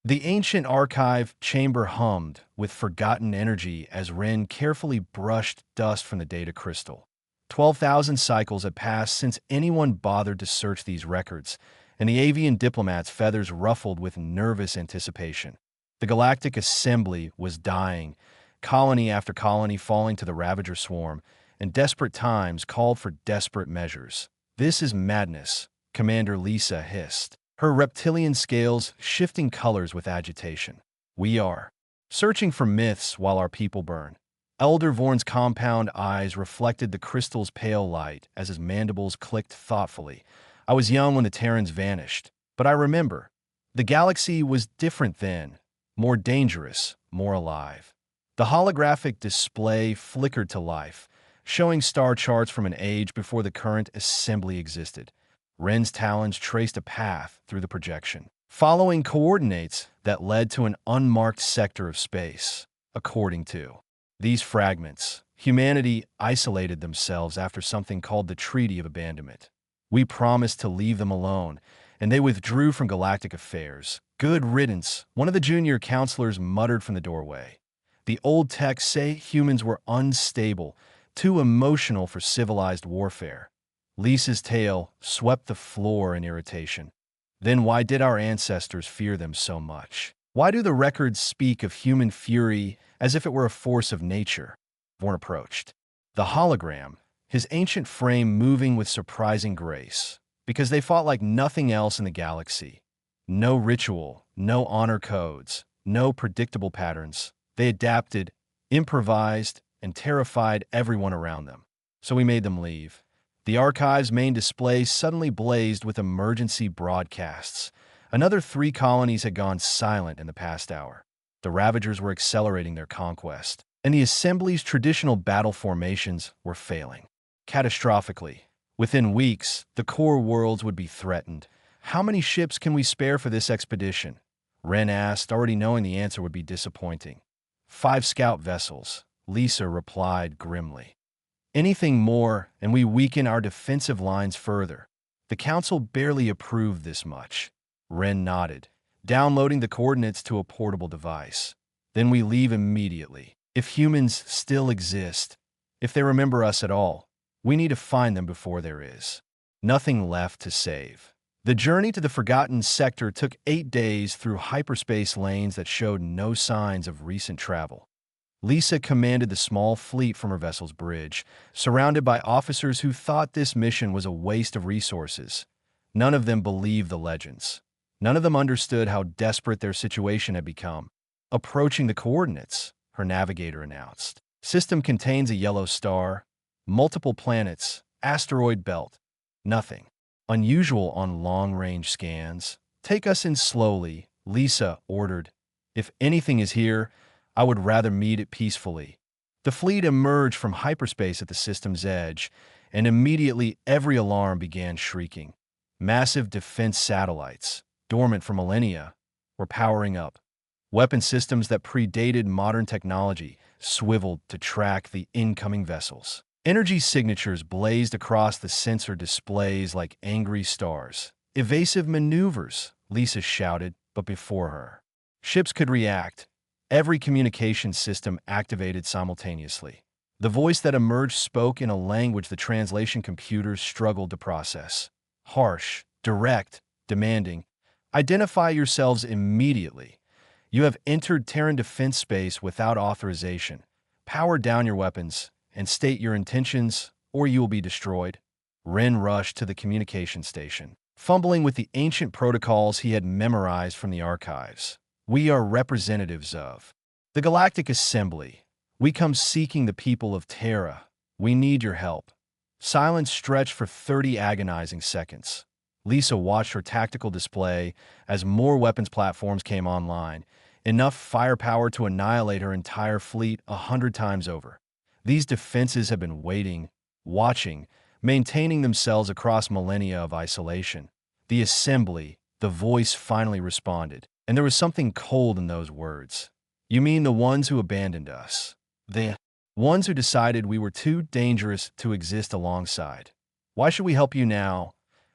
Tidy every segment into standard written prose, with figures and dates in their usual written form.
The ancient archive chamber hummed with forgotten energy as Ren carefully brushed dust from the data crystal. 12,000 cycles had passed since anyone bothered to search these records, and the avian diplomat's feathers ruffled with nervous anticipation. The Galactic Assembly was dying, colony after colony falling to the Ravager swarm, and desperate times called for desperate measures. "This is madness," Commander Lisa hissed, her reptilian scales shifting colors with agitation. "We are searching for myths while our people burn." Elder Vorn's compound eyes reflected the crystal's pale light as his mandibles clicked thoughtfully. "I was young when the Terrans vanished, but I remember. The galaxy was different then, more dangerous, more alive." The holographic display flickered to life, showing star charts from an age before the current assembly existed. Ren's talons traced a path through the projection, following coordinates that led to an unmarked sector of space. According to these fragments, humanity isolated themselves after something called the Treaty of Abandonment. "We promised to leave them alone, and they withdrew from galactic affairs. Good riddance," one of the junior counselors muttered from the doorway. "The old texts say humans were unstable, too emotional for civilized warfare." Lisa's tail swept the floor in irritation. "Then why did our ancestors fear them so much? Why do the records speak of human fury as if it were a force of nature?" Vorn approached the hologram, his ancient frame moving with surprising grace. "Because they fought like nothing else in the galaxy. No ritual, no honor codes, no predictable patterns. They adapted, improvised, and terrified everyone around them. So we made them leave." The archive's main display suddenly blazed with emergency broadcasts. Another 3 colonies had gone silent in the past hour. The Ravagers were accelerating their conquest, and the Assembly's traditional battle formations were failing. Catastrophically. Within weeks, the core worlds would be threatened. "How many ships can we spare for this expedition?" Ren asked, already knowing the answer would be disappointing. 5 scout vessels," Lisa replied grimly. "Anything more, and we weaken our defensive lines further." The council barely approved this much. Ren nodded, downloading the coordinates to a portable device. "Then we leave immediately. If humans still exist, if they remember us at all, we need to find them before there is nothing left to save." The journey to the Forgotten Sector took 8 days through hyperspace lanes that showed no signs of recent travel. Lisa commanded the small fleet from her vessel's bridge, surrounded by officers who thought this mission was a waste of resources. None of them believed the legends. None of them understood how desperate their situation had become. "Approaching the coordinates," her navigator announced. "System contains a yellow star, multiple planets, asteroid belt. Nothing unusual on long-range scans. Take us in slowly," Lisa ordered. "If anything is here, I would rather meet it peacefully." The fleet emerged from hyperspace at the system's edge, and immediately every alarm began shrieking. Massive defense satellites, dormant for millennia, were powering up. Weapon systems that predated modern technology swiveled to track the incoming vessels. Energy signatures blazed across the sensor displays like angry stars. "Evasive maneuvers," Lisa shouted, but before her ships could react, every communication system activated simultaneously. The voice that emerged spoke in a language the translation computers struggled to process. Harsh, direct, demanding. "Identify yourselves immediately. You have entered Terran defense space without authorization. Power down your weapons and state your intentions, or you will be destroyed." Ren rushed to the communication station, fumbling with the ancient protocols he had memorized from the archives. "We are representatives of the Galactic Assembly. We come seeking the people of Terra. We need your help." Silence stretched for 30 agonizing seconds. Lisa watched her tactical display as more weapons platforms came online, enough firepower to annihilate her entire fleet 100 times over. These defenses had been waiting, watching, maintaining themselves across millennia of isolation. "The Assembly," the voice finally responded, and there was something cold in those words. "You mean the ones who abandoned us? The ones who decided we were too dangerous to exist alongside? Why should we help you now?"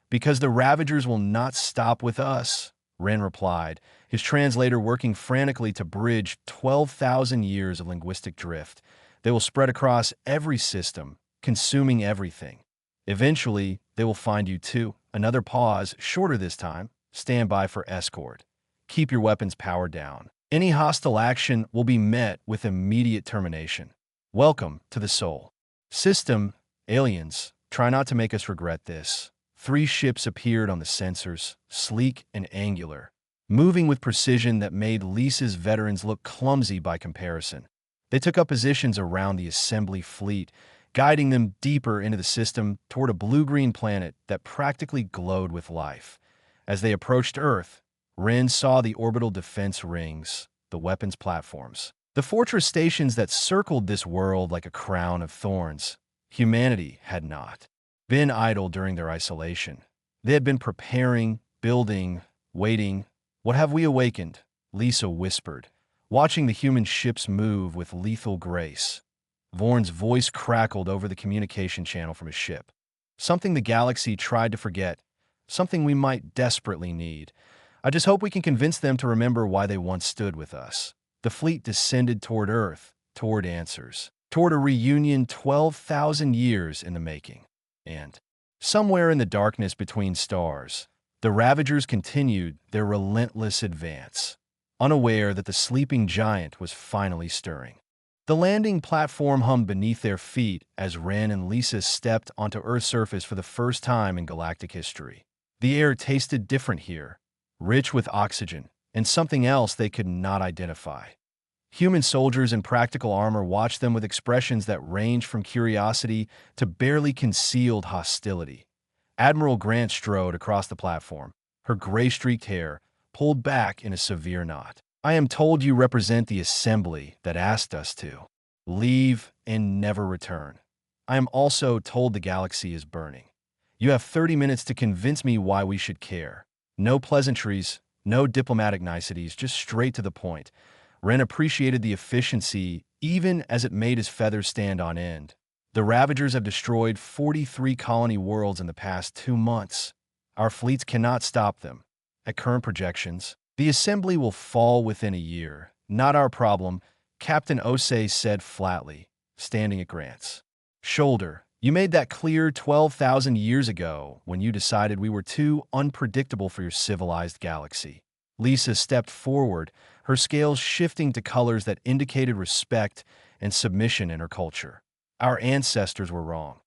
"Because the Ravagers will not stop with us," Ren replied, his translator working frantically to bridge 12,000 years of linguistic drift. They will spread across every system, consuming everything. Eventually, they will find you too. Another pause, shorter this time. Stand by for escort. Keep your weapons powered down. Any hostile action will be met with immediate termination. Welcome to the Soul System, aliens. Try not to make us regret this. 3 ships appeared on the sensors, sleek and angular, moving with precision that made Lisa's veterans look clumsy by comparison. They took up positions around the assembly fleet, guiding them deeper into the system toward a blue-green planet that practically glowed with life. As they approached Earth, Ren saw the orbital defense rings, the weapons platforms, the fortress stations that circled this world like a crown of thorns. Humanity had not been idle during their isolation. They had been preparing, building, waiting. What have we awakened? Lisa whispered, watching the human ships move with lethal grace. Vorn's voice crackled over the communication channel from his ship. Something the galaxy tried to forget, something we might desperately need. I just hope we can convince them to remember why they once stood with us. The fleet descended toward Earth, toward answers, toward a reunion 12,000 years in the making. And somewhere in the darkness between stars, the Ravagers continued their relentless advance, unaware that the sleeping giant was finally stirring. The landing platform hummed beneath their feet as Ren and Lisa stepped onto Earth's surface for the first time in galactic history. The air tasted different here, rich with oxygen, and something else they could not identify. Human soldiers in practical armor watched them with expressions that ranged from curiosity to barely concealed hostility. Admiral Grant strode across the platform, her gray-streaked hair pulled back in a severe knot. I am told you represent the assembly that asked us to leave and never return. I am also told the galaxy is burning. You have 30 minutes to convince me why we should care. No pleasantries, no diplomatic niceties, just straight to the point. Ren appreciated the efficiency even as it made his feathers stand on end. The Ravagers have destroyed 43 colony worlds in the past 2 months. Our fleets cannot stop them. At current projections, the assembly will fall within a year. Not our problem, Captain Osei said flatly, standing at Grant's shoulder. You made that clear 12,000 years ago when you decided we were too unpredictable for your civilized galaxy. Lisa stepped forward, her scales shifting to colors that indicated respect and submission in her culture. Our ancestors were wrong.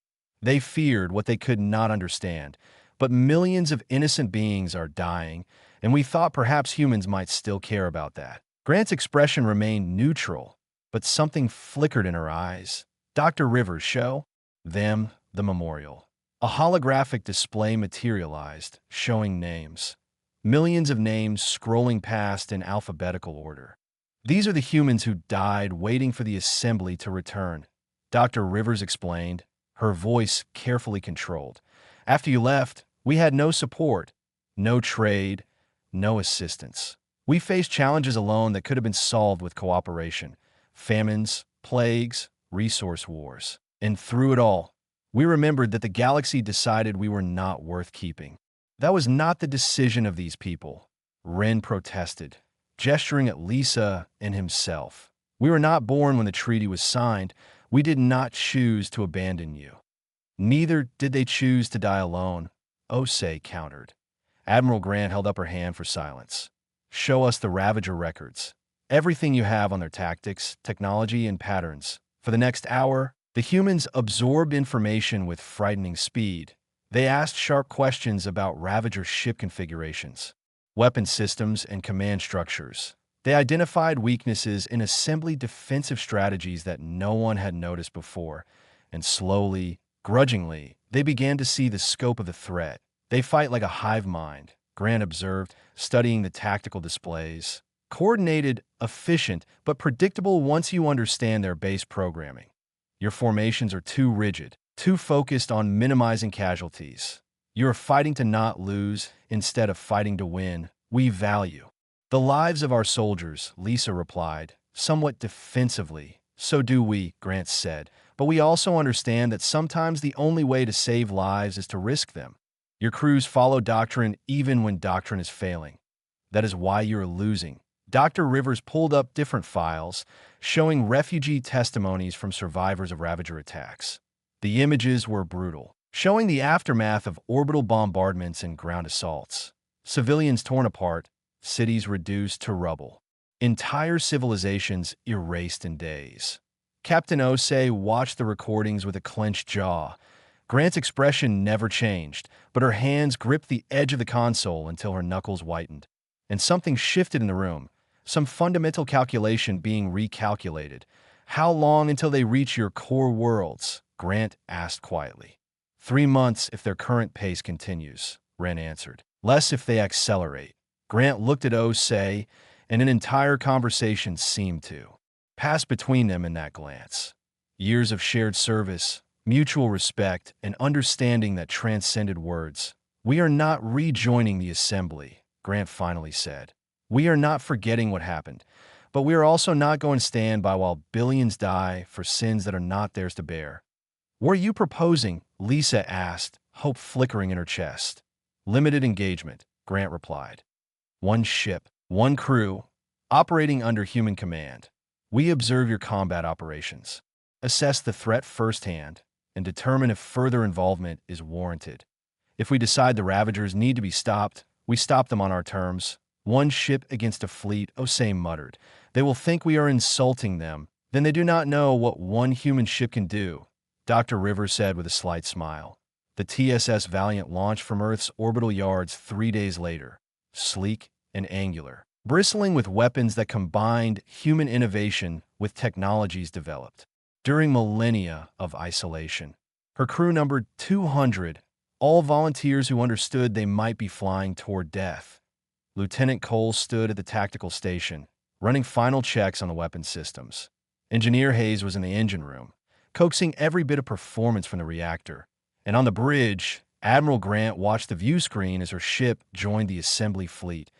They feared what they could not understand, but millions of innocent beings are dying, and we thought perhaps humans might still care about that. Grant's expression remained neutral, but something flickered in her eyes. Dr. Rivers' show? Them, the memorial. A holographic display materialized, showing names. Millions of names scrolling past in alphabetical order. These are the humans who died waiting for the assembly to return. Dr. Rivers explained, her voice carefully controlled. After you left, we had no support, no trade, no assistance. We faced challenges alone that could have been solved with cooperation. Famines, plagues, resource wars. And through it all, we remembered that the galaxy decided we were not worth keeping. That was not the decision of these people. Ren protested, gesturing at Lisa and himself. We were not born when the treaty was signed. We did not choose to abandon you. Neither did they choose to die alone, Osei countered. Admiral Grant held up her hand for silence. Show us the Ravager records. Everything you have on their tactics, technology, and patterns. For the next hour, the humans absorbed information with frightening speed. They asked sharp questions about Ravager ship configurations, weapon systems, and command structures. They identified weaknesses in assembly defensive strategies that no one had noticed before, and slowly, grudgingly, they began to see the scope of the threat. They fight like a hive mind, Grant observed, studying the tactical displays. Coordinated, efficient, but predictable once you understand their base programming. Your formations are too rigid, too focused on minimizing casualties. You're fighting to not lose instead of fighting to win. We value the lives of our soldiers, Lisa replied, somewhat defensively. So do we, Grant said, but we also understand that sometimes the only way to save lives is to risk them. Your crews follow doctrine even when doctrine is failing. That is why you're losing. Dr. Rivers pulled up different files, showing refugee testimonies from survivors of Ravager attacks. The images were brutal, showing the aftermath of orbital bombardments and ground assaults. Civilians torn apart, cities reduced to rubble. Entire civilizations erased in days. Captain Osei watched the recordings with a clenched jaw. Grant's expression never changed, but her hands gripped the edge of the console until her knuckles whitened. And something shifted in the room, some fundamental calculation being recalculated. How long until they reach your core worlds? Grant asked quietly. 3 months if their current pace continues, Wren answered. Less if they accelerate. Grant looked at Osei, and an entire conversation seemed to pass between them in that glance. Years of shared service, mutual respect, and understanding that transcended words. We are not rejoining the assembly, Grant finally said. We are not forgetting what happened, but we are also not going to stand by while billions die for sins that are not theirs to bear. What are you proposing? Lisa asked, hope flickering in her chest. Limited engagement, Grant replied. 1 ship, 1 crew, operating under human command. We observe your combat operations, assess the threat firsthand, and determine if further involvement is warranted. If we decide the Ravagers need to be stopped, we stop them on our terms. 1 ship against a fleet, Osei muttered. They will think we are insulting them. Then they do not know what 1 human ship can do, Dr. Rivers said with a slight smile. The TSS Valiant launched from Earth's orbital yards 3 days later, sleek and angular, bristling with weapons that combined human innovation with technologies developed during millennia of isolation. Her crew numbered 200, all volunteers who understood they might be flying toward death. Lieutenant Cole stood at the tactical station, running final checks on the weapon systems. Engineer Hayes was in the engine room, coaxing every bit of performance from the reactor. And on the bridge, Admiral Grant watched the view screen as her ship joined the assembly fleet.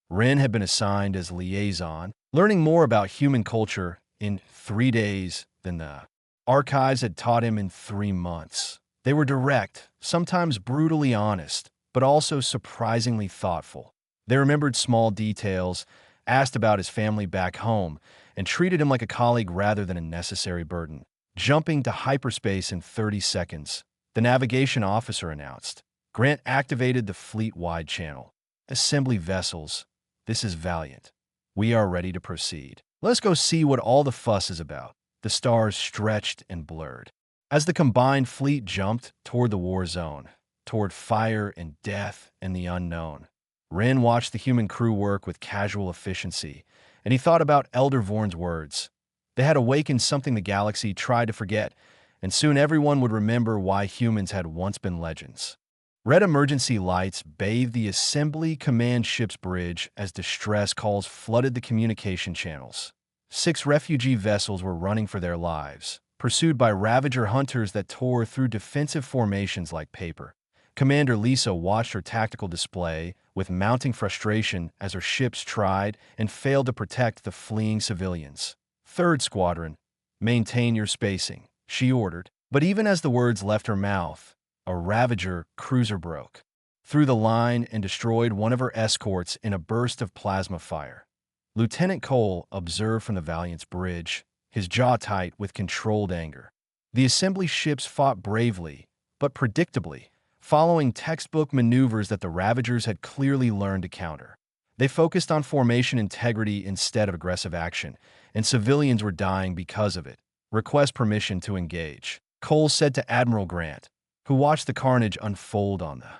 Wren had been assigned as liaison, learning more about human culture in 3 days than the archives had taught him in 3 months. They were direct, sometimes brutally honest, but also surprisingly thoughtful. They remembered small details, asked about his family back home, and treated him like a colleague rather than a necessary burden. Jumping to hyperspace in 30 seconds, the navigation officer announced. Grant activated the fleet-wide channel. Assembly vessels, this is Valiant. We are ready to proceed. Let's go see what all the fuss is about. The stars stretched and blurred as the combined fleet jumped toward the war zone, toward fire and death and the unknown. Wren watched the human crew work with casual efficiency, and he thought about Elder Vorn's words. They had awakened something the galaxy tried to forget, and soon everyone would remember why humans had once been legends. Red emergency lights bathed the assembly command ship's bridge as distress calls flooded the communication channels. 6 refugee vessels were running for their lives, pursued by Ravager hunters that tore through defensive formations like paper. Commander Lisa watched her tactical display with mounting frustration as her ships tried and failed to protect the fleeing civilians. 3rd Squadron, maintain your spacing, she ordered. But even as the words left her mouth, a Ravager cruiser broke through the line and destroyed one of her escorts in a burst of plasma fire. Lieutenant Cole observed from the Valiant's bridge, his jaw tight with controlled anger. The assembly ships fought bravely, but predictably, following textbook maneuvers that the Ravagers had clearly learned to counter. They focused on formation integrity instead of aggressive action, and civilians were dying because of it. Request permission to engage, Cole said to Admiral Grant, who watched the carnage unfold on the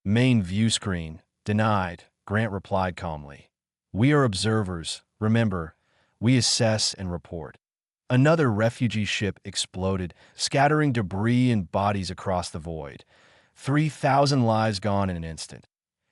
main view screen. Denied, Grant replied calmly. We are observers, remember, we assess and report. Another refugee ship exploded, scattering debris and bodies across the void. 3,000 lives gone in an instant.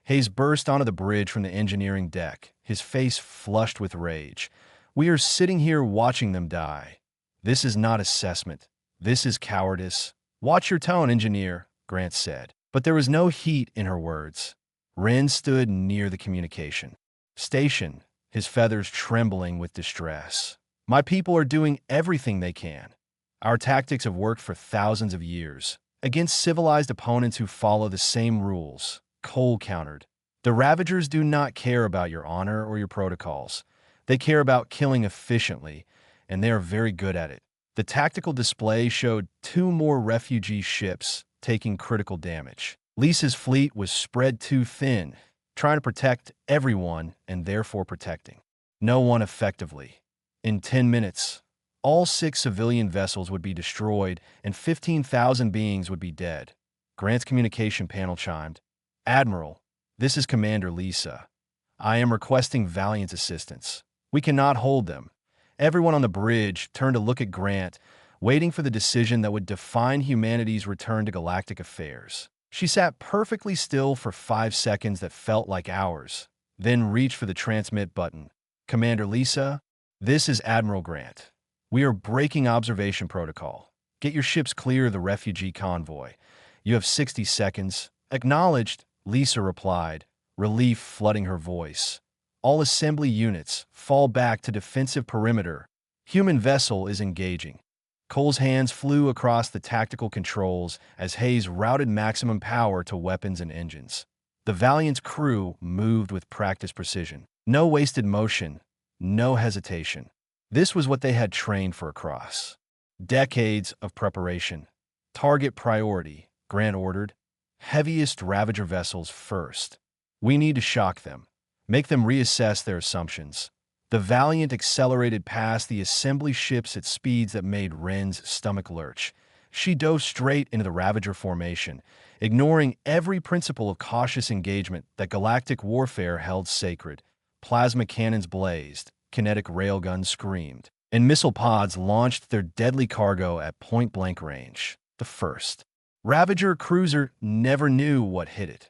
Hayes burst onto the bridge from the engineering deck, his face flushed with rage. We are sitting here watching them die. This is not assessment. This is cowardice. Watch your tone, engineer, Grant said. But there was no heat in her words. Wren stood near the communication station, his feathers trembling with distress. My people are doing everything they can. Our tactics have worked for thousands of years, against civilized opponents who follow the same rules, Cole countered. The Ravagers do not care about your honor or your protocols. They care about killing efficiently, and they are very good at it. The tactical display showed 2 more refugee ships taking critical damage. Lisa's fleet was spread too thin, trying to protect everyone and therefore protecting no one effectively. In 10 minutes, all 6 civilian vessels would be destroyed and 15,000 beings would be dead. Grant's communication panel chimed. Admiral, this is Commander Lisa. I am requesting Valiant's assistance. We cannot hold them. Everyone on the bridge turned to look at Grant, waiting for the decision that would define humanity's return to galactic affairs. She sat perfectly still for 5 seconds that felt like hours, then reached for the transmit button. Commander Lisa, this is Admiral Grant. We are breaking observation protocol. Get your ships clear of the refugee convoy. You have 60 seconds. Acknowledged, Lisa replied, relief flooding her voice. All assembly units, fall back to defensive perimeter. Human vessel is engaging. Cole's hands flew across the tactical controls as Hayes routed maximum power to weapons and engines. The Valiant's crew moved with practiced precision. No wasted motion, no hesitation. This was what they had trained for across decades of preparation. Target priority, Grant ordered. Heaviest Ravager vessels first. We need to shock them. Make them reassess their assumptions. The Valiant accelerated past the assembly ships at speeds that made Wren's stomach lurch. She dove straight into the Ravager formation, ignoring every principle of cautious engagement that galactic warfare held sacred. Plasma cannons blazed, kinetic railguns screamed, and missile pods launched their deadly cargo at point-blank range. The first Ravager cruiser never knew what hit it.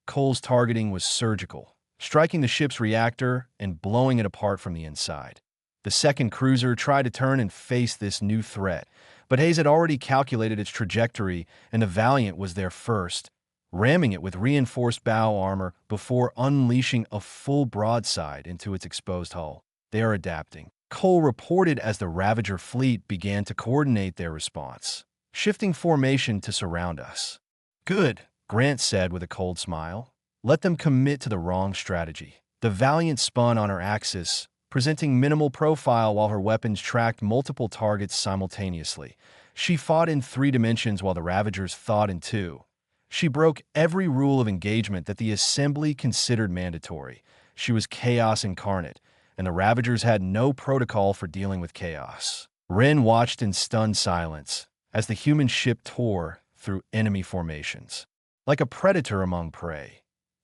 Cole's targeting was surgical, striking the ship's reactor and blowing it apart from the inside. The second cruiser tried to turn and face this new threat, but Hayes had already calculated its trajectory, and the Valiant was there first, ramming it with reinforced bow armor before unleashing a full broadside into its exposed hull. They are adapting, Cole reported as the Ravager fleet began to coordinate their response, shifting formation to surround us. Good, Grant said with a cold smile. Let them commit to the wrong strategy. The Valiant spun on her axis, presenting minimal profile while her weapons tracked multiple targets simultaneously. She fought in 3 dimensions while the Ravagers thought in 2. She broke every rule of engagement that the assembly considered mandatory. She was chaos incarnate, and the Ravagers had no protocol for dealing with chaos. Wren watched in stunned silence as the human ship tore through enemy formations. Like a predator among prey.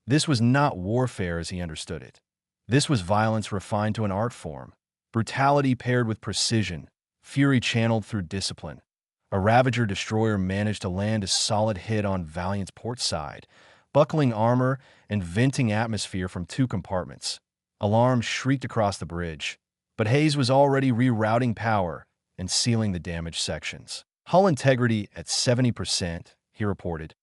This was not warfare as he understood it. This was violence refined to an art form, brutality paired with precision, fury channeled through discipline. A Ravager destroyer managed to land a solid hit on Valiant's port side, buckling armor and venting atmosphere from 2 compartments. Alarms shrieked across the bridge, but Hayes was already rerouting power and sealing the damaged sections. Hull integrity at 70%, he reported.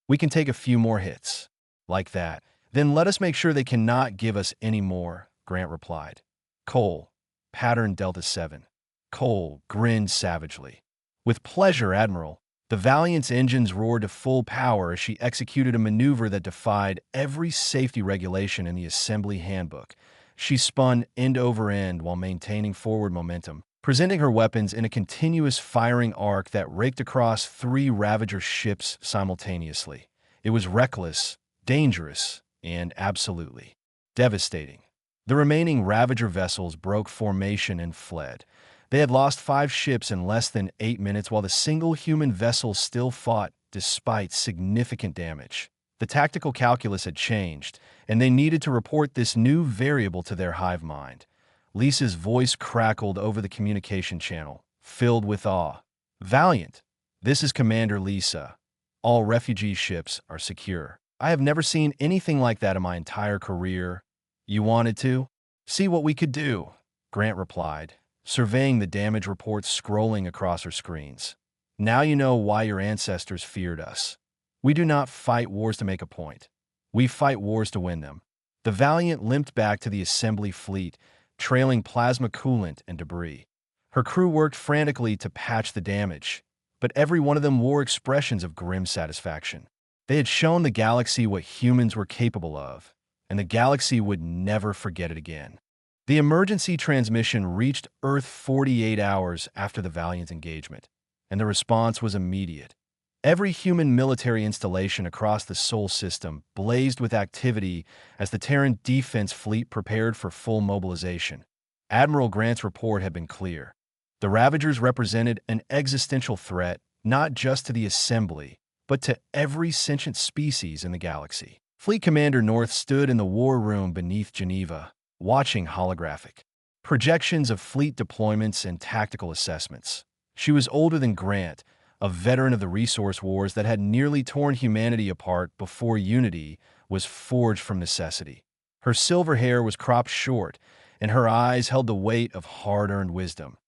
We can take a few more hits. Like that. Then let us make sure they cannot give us any more, Grant replied. Cole, pattern Delta 7. Cole grinned savagely. With pleasure, Admiral. The Valiant's engines roared to full power as she executed a maneuver that defied every safety regulation in the assembly handbook. She spun end over end while maintaining forward momentum, presenting her weapons in a continuous firing arc that raked across 3 Ravager ships simultaneously. It was reckless, dangerous, and absolutely devastating. The remaining Ravager vessels broke formation and fled. They had lost 5 ships in less than 8 minutes while the single human vessel still fought despite significant damage. The tactical calculus had changed, and they needed to report this new variable to their hive mind. Lisa's voice crackled over the communication channel, filled with awe. Valiant, this is Commander Lisa. All refugee ships are secure. I have never seen anything like that in my entire career. You wanted to? See what we could do, Grant replied, surveying the damage reports scrolling across her screens. Now you know why your ancestors feared us. We do not fight wars to make a point. We fight wars to win them. The Valiant limped back to the assembly fleet, trailing plasma coolant and debris. Her crew worked frantically to patch the damage, but every one of them wore expressions of grim satisfaction. They had shown the galaxy what humans were capable of, and the galaxy would never forget it again. The emergency transmission reached Earth 48 hours after the valiant engagement, and the response was immediate. Every human military installation across the Sol system blazed with activity as the Terran defense fleet prepared for full mobilization. Admiral Grant's report had been clear. The Ravagers represented an existential threat not just to the Assembly, but to every sentient species in the galaxy. Fleet Commander North stood in the war room beneath Geneva, watching holographic projections of fleet deployments and tactical assessments. She was older than Grant, a veteran of the resource wars that had nearly torn humanity apart before unity was forged from necessity. Her silver hair was cropped short, and her eyes held the weight of hard-earned wisdom.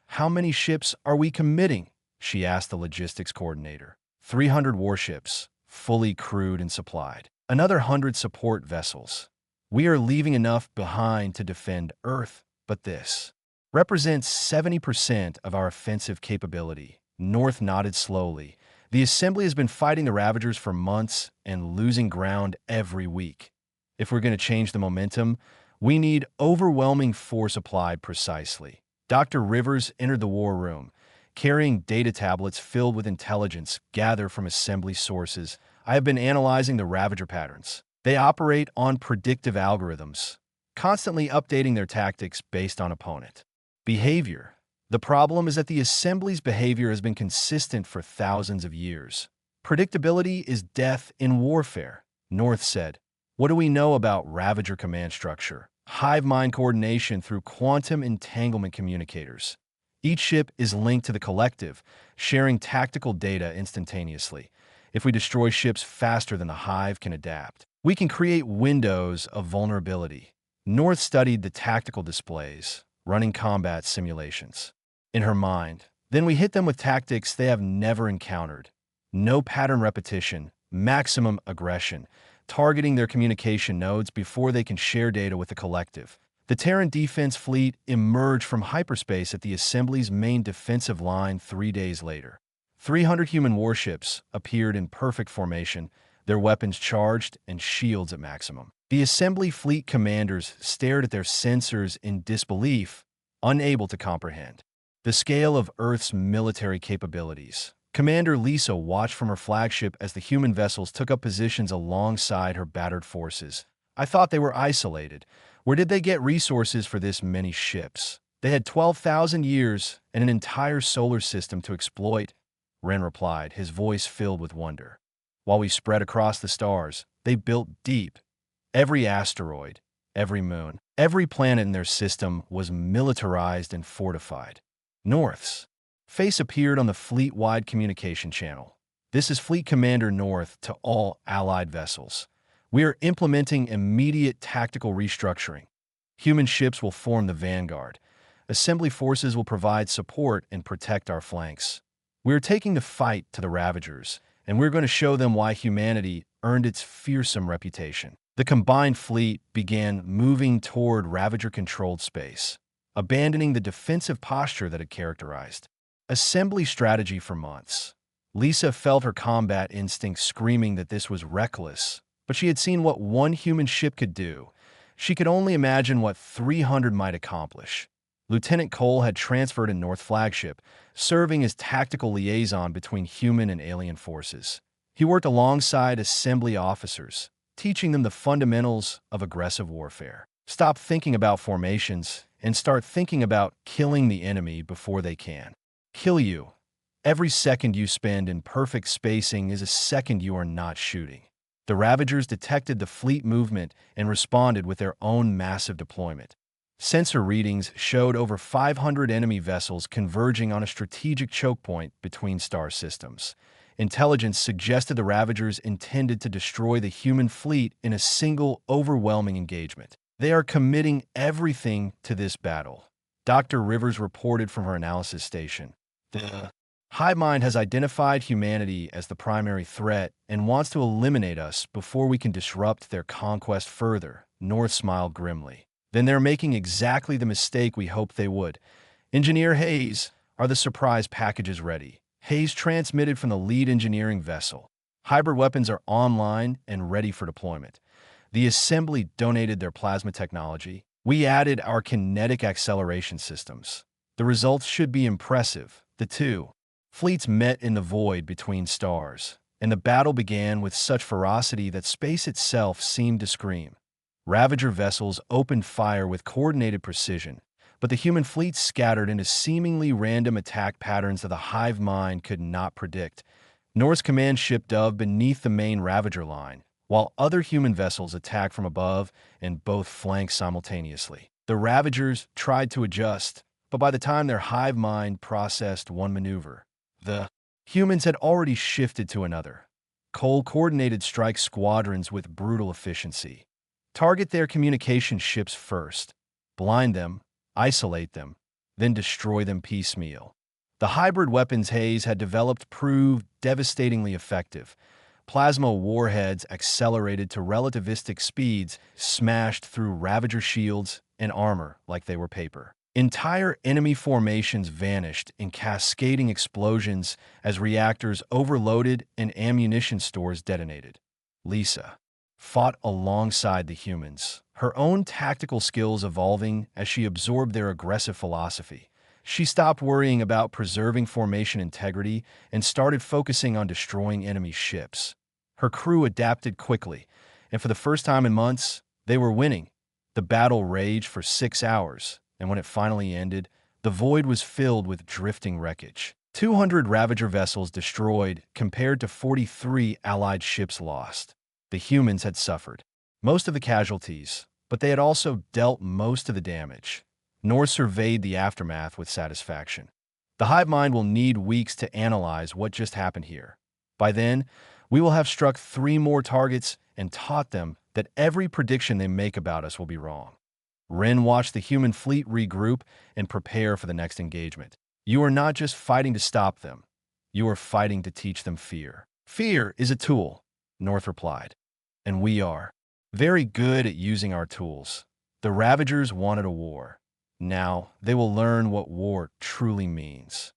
"How many ships are we committing?" she asked the logistics coordinator. 300 warships, fully crewed and supplied. Another 100 support vessels. We are leaving enough behind to defend Earth, but this represents 70% of our offensive capability. North nodded slowly. The Assembly has been fighting the Ravagers for months and losing ground every week. If we're going to change the momentum, we need overwhelming force applied precisely. Dr. Rivers entered the war room, carrying data tablets filled with intelligence gathered from Assembly sources. "I have been analyzing the Ravager patterns. They operate on predictive algorithms, constantly updating their tactics based on opponent behavior. The problem is that the Assembly's behavior has been consistent for thousands of years. Predictability is death in warfare," North said. "What do we know about Ravager command structure? Hive mind coordination through quantum entanglement communicators. Each ship is linked to the collective, sharing tactical data instantaneously. If we destroy ships faster than the Hive can adapt, we can create windows of vulnerability." North studied the tactical displays, running combat simulations. In her mind, "Then we hit them with tactics they have never encountered. No pattern repetition, maximum aggression, targeting their communication nodes before they can share data with the collective." The Terran defense fleet emerged from hyperspace at the Assembly's main defensive line 3 days later. 300 human warships appeared in perfect formation, their weapons charged and shields at maximum. The Assembly fleet commanders stared at their sensors in disbelief, unable to comprehend the scale of Earth's military capabilities. Commander Lisa watched from her flagship as the human vessels took up positions alongside her battered forces. "I thought they were isolated. Where did they get resources for this many ships? They had 12,000 years and an entire solar system to exploit," Ren replied, his voice filled with wonder. "While we spread across the stars, they built deep. Every asteroid, every moon, every planet in their system was militarized and fortified." North's face appeared on the fleet-wide communication channel. "This is Fleet Commander North to all Allied vessels. We are implementing immediate tactical restructuring. Human ships will form the vanguard. Assembly forces will provide support and protect our flanks. We are taking the fight to the Ravagers, and we're going to show them why humanity earned its fearsome reputation." The combined fleet began moving toward Ravager-controlled space, abandoning the defensive posture that had characterized Assembly strategy for months. Lisa felt her combat instinct screaming that this was reckless, but she had seen what one human ship could do. She could only imagine what 300 might accomplish. Lieutenant Cole had transferred to North Flagship, serving as tactical liaison between human and alien forces. He worked alongside Assembly officers, teaching them the fundamentals of aggressive warfare. Stop thinking about formations and start thinking about killing the enemy before they can kill you. Every second you spend in perfect spacing is a second you are not shooting. The Ravagers detected the fleet movement and responded with their own massive deployment. Sensor readings showed over 500 enemy vessels converging on a strategic choke point between star systems. Intelligence suggested the Ravagers intended to destroy the human fleet in a single, overwhelming engagement. "They are committing everything to this battle," Dr. Rivers reported from her analysis station. "The Hive Mind has identified humanity as the primary threat and wants to eliminate us before we can disrupt their conquest further," North smiled grimly. "Then they're making exactly the mistake we hoped they would. Engineer Hayes, are the surprise packages ready?" Hayes transmitted from the lead engineering vessel. "Hybrid weapons are online and ready for deployment. The assembly donated their plasma technology. We added our kinetic acceleration systems. The results should be impressive. The two fleets met in the void between stars, and the battle began with such ferocity that space itself seemed to scream. Ravager vessels opened fire with coordinated precision, but the human fleet scattered into seemingly random attack patterns that the hive mind could not predict. North's command ship dove beneath the main Ravager line, while other human vessels attacked from above and both flanks simultaneously. The Ravagers tried to adjust, but by the time their hive mind processed one maneuver, the humans had already shifted to another. Cole coordinated strike squadrons with brutal efficiency. Target their communication ships first, blind them, isolate them, then destroy them piecemeal. The hybrid weapons Hayes had developed proved devastatingly effective. Plasma warheads accelerated to relativistic speeds, smashed through Ravager shields and armor like they were paper. Entire enemy formations vanished in cascading explosions as reactors overloaded and ammunition stores detonated. Lisa fought alongside the humans, her own tactical skills evolving as she absorbed their aggressive philosophy. She stopped worrying about preserving formation integrity and started focusing on destroying enemy ships. Her crew adapted quickly, and for the first time in months, they were winning. The battle raged for 6 hours, and when it finally ended, the void was filled with drifting wreckage. 200 Ravager vessels destroyed compared to 43 Allied ships lost. The humans had suffered most of the casualties, but they had also dealt most of the damage. North surveyed the aftermath with satisfaction. The hive mind will need weeks to analyze what just happened here. By then, we will have struck 3 more targets and taught them that every prediction they make about us will be wrong. Ren watched the human fleet regroup and prepare for the next engagement. You are not just fighting to stop them. You are fighting to teach them fear. Fear is a tool, North replied, and we are very good at using our tools. The Ravagers wanted a war. Now they will learn what war truly means.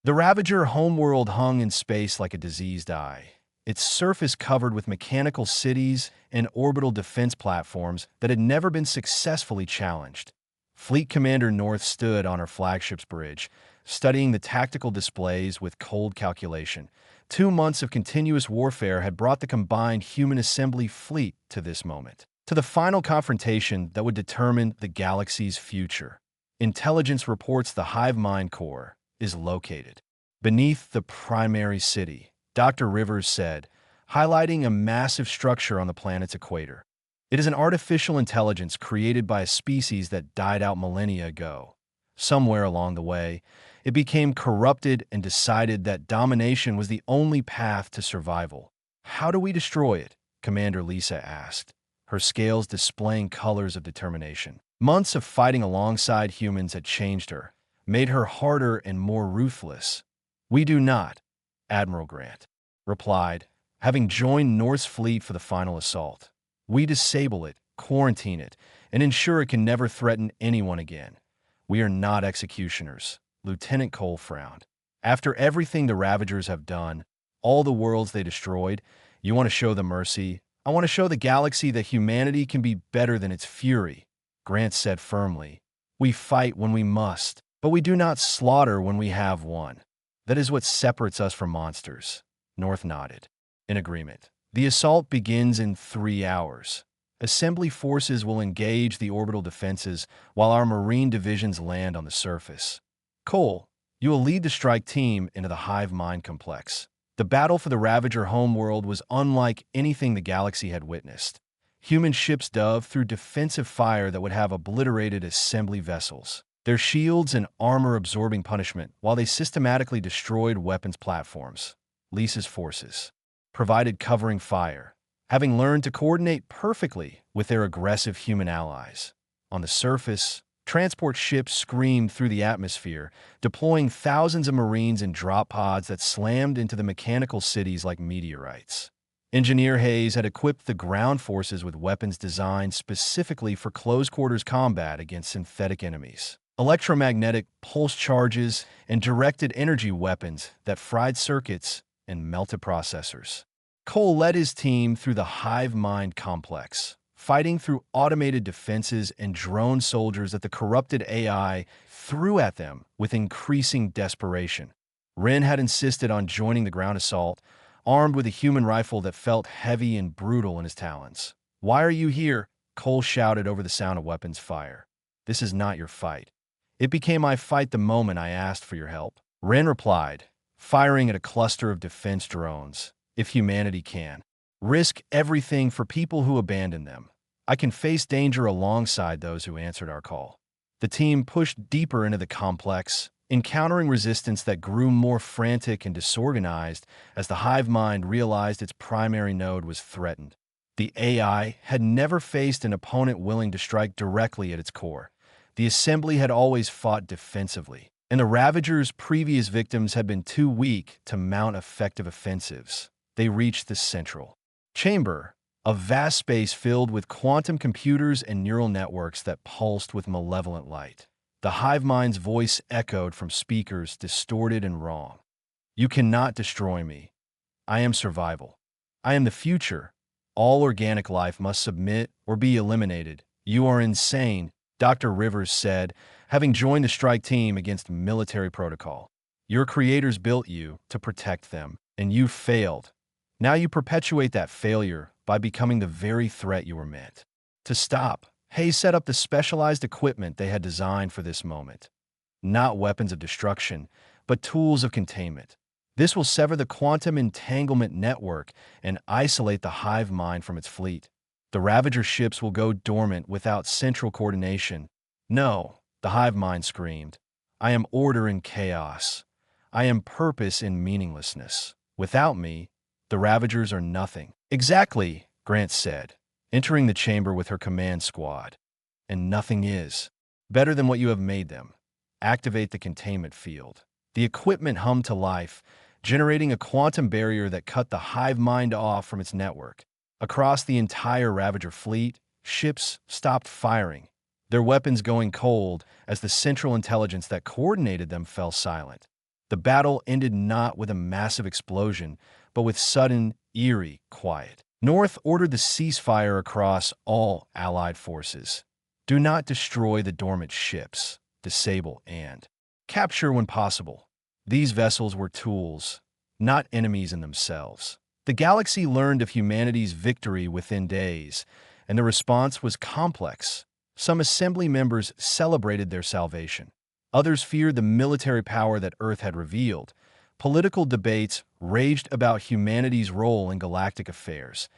The Ravager homeworld hung in space like a diseased eye, its surface covered with mechanical cities and orbital defense platforms that had never been successfully challenged. Fleet Commander North stood on her flagship's bridge, studying the tactical displays with cold calculation. 2 months of continuous warfare had brought the combined human assembly fleet to this moment, to the final confrontation that would determine the galaxy's future. Intelligence reports the hive mind core is located beneath the primary city, Dr. Rivers said, highlighting a massive structure on the planet's equator. It is an artificial intelligence created by a species that died out millennia ago. Somewhere along the way, it became corrupted and decided that domination was the only path to survival. How do we destroy it? Commander Lisa asked, her scales displaying colors of determination. Months of fighting alongside humans had changed her, made her harder and more ruthless. We do not, Admiral Grant replied, having joined North's fleet for the final assault. We disable it, quarantine it, and ensure it can never threaten anyone again. We are not executioners. Lieutenant Cole frowned. After everything the Ravagers have done, all the worlds they destroyed, you want to show them mercy? I want to show the galaxy that humanity can be better than its fury, Grant said firmly. We fight when we must, but we do not slaughter when we have won. That is what separates us from monsters. North nodded. In agreement. The assault begins in 3 hours. Assembly forces will engage the orbital defenses while our marine divisions land on the surface. Cole, you will lead the strike team into the hive mind complex. The battle for the Ravager homeworld was unlike anything the galaxy had witnessed. Human ships dove through defensive fire that would have obliterated assembly vessels, their shields and armor absorbing punishment while they systematically destroyed weapons platforms. Lisa's forces provided covering fire, having learned to coordinate perfectly with their aggressive human allies. On the surface, transport ships screamed through the atmosphere, deploying thousands of Marines in drop pods that slammed into the mechanical cities like meteorites. Engineer Hayes had equipped the ground forces with weapons designed specifically for close-quarters combat against synthetic enemies. Electromagnetic pulse charges and directed energy weapons that fried circuits and melted processors. Cole led his team through the hive mind complex, fighting through automated defenses and drone soldiers that the corrupted AI threw at them with increasing desperation. Ren had insisted on joining the ground assault, armed with a human rifle that felt heavy and brutal in his talons. "Why are you here?" Cole shouted over the sound of weapons fire. "This is not your fight." "It became my fight the moment I asked for your help," Ren replied, firing at a cluster of defense drones. "If humanity can risk everything for people who abandon them, I can face danger alongside those who answered our call." The team pushed deeper into the complex, encountering resistance that grew more frantic and disorganized as the hive mind realized its primary node was threatened. The AI had never faced an opponent willing to strike directly at its core. The assembly had always fought defensively, and the Ravagers' previous victims had been too weak to mount effective offensives. They reached the central chamber, a vast space filled with quantum computers and neural networks that pulsed with malevolent light. The hive mind's voice echoed from speakers, distorted and wrong. "You cannot destroy me. I am survival. I am the future. All organic life must submit or be eliminated." "You are insane," Dr. Rivers said, having joined the strike team against military protocol. "Your creators built you to protect them, and you failed. Now you perpetuate that failure by becoming the very threat you were meant to stop." Hayes set up the specialized equipment they had designed for this moment. Not weapons of destruction, but tools of containment. This will sever the quantum entanglement network and isolate the hive mind from its fleet. The Ravager ships will go dormant without central coordination. "No," the hive mind screamed. "I am order in chaos. I am purpose in meaninglessness. Without me, the Ravagers are nothing." "Exactly," Grant said, entering the chamber with her command squad. "And nothing is better than what you have made them. Activate the containment field." The equipment hummed to life, generating a quantum barrier that cut the hive mind off from its network. Across the entire Ravager fleet, ships stopped firing, their weapons going cold as the central intelligence that coordinated them fell silent. The battle ended not with a massive explosion, but with sudden, eerie quiet. North ordered the ceasefire across all Allied forces. "Do not destroy the dormant ships. Disable and capture when possible." These vessels were tools, not enemies in themselves. The galaxy learned of humanity's victory within days, and the response was complex. Some assembly members celebrated their salvation. Others feared the military power that Earth had revealed. Political debates raged about humanity's role in galactic affairs.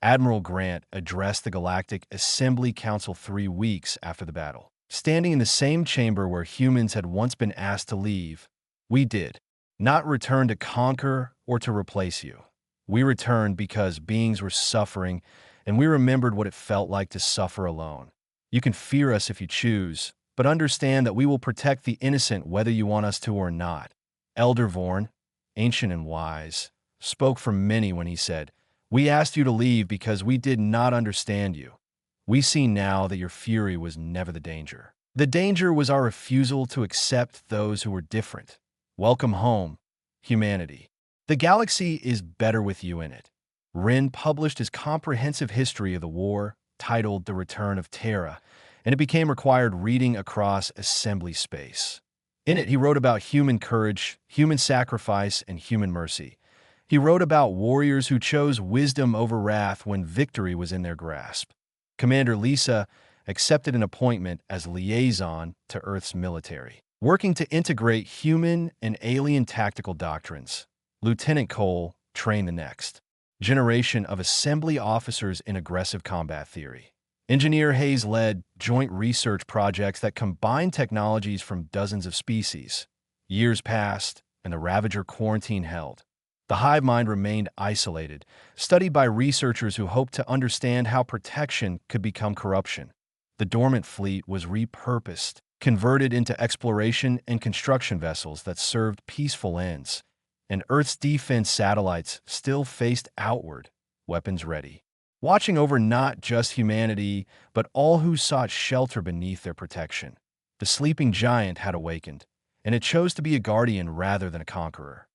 Admiral Grant addressed the Galactic Assembly Council 3 weeks after the battle. Standing in the same chamber where humans had once been asked to leave, "We did not return to conquer or to replace you. We returned because beings were suffering, and we remembered what it felt like to suffer alone. You can fear us if you choose, but understand that we will protect the innocent whether you want us to or not." Elder Vorn, ancient and wise, spoke for many when he said, "We asked you to leave because we did not understand you. We see now that your fury was never the danger. The danger was our refusal to accept those who were different. Welcome home, humanity. The galaxy is better with you in it." Ren published his comprehensive history of the war, titled The Return of Terra, and it became required reading across assembly space. In it, he wrote about human courage, human sacrifice, and human mercy. He wrote about warriors who chose wisdom over wrath when victory was in their grasp. Commander Lisa accepted an appointment as liaison to Earth's military, working to integrate human and alien tactical doctrines. Lieutenant Cole trained the next generation of assembly officers in aggressive combat theory. Engineer Hayes led joint research projects that combined technologies from dozens of species. Years passed, and the Ravager quarantine held. The hive mind remained isolated, studied by researchers who hoped to understand how protection could become corruption. The dormant fleet was repurposed, converted into exploration and construction vessels that served peaceful ends, and Earth's defense satellites still faced outward, weapons ready, watching over not just humanity, but all who sought shelter beneath their protection. The sleeping giant had awakened, and it chose to be a guardian rather than a conqueror.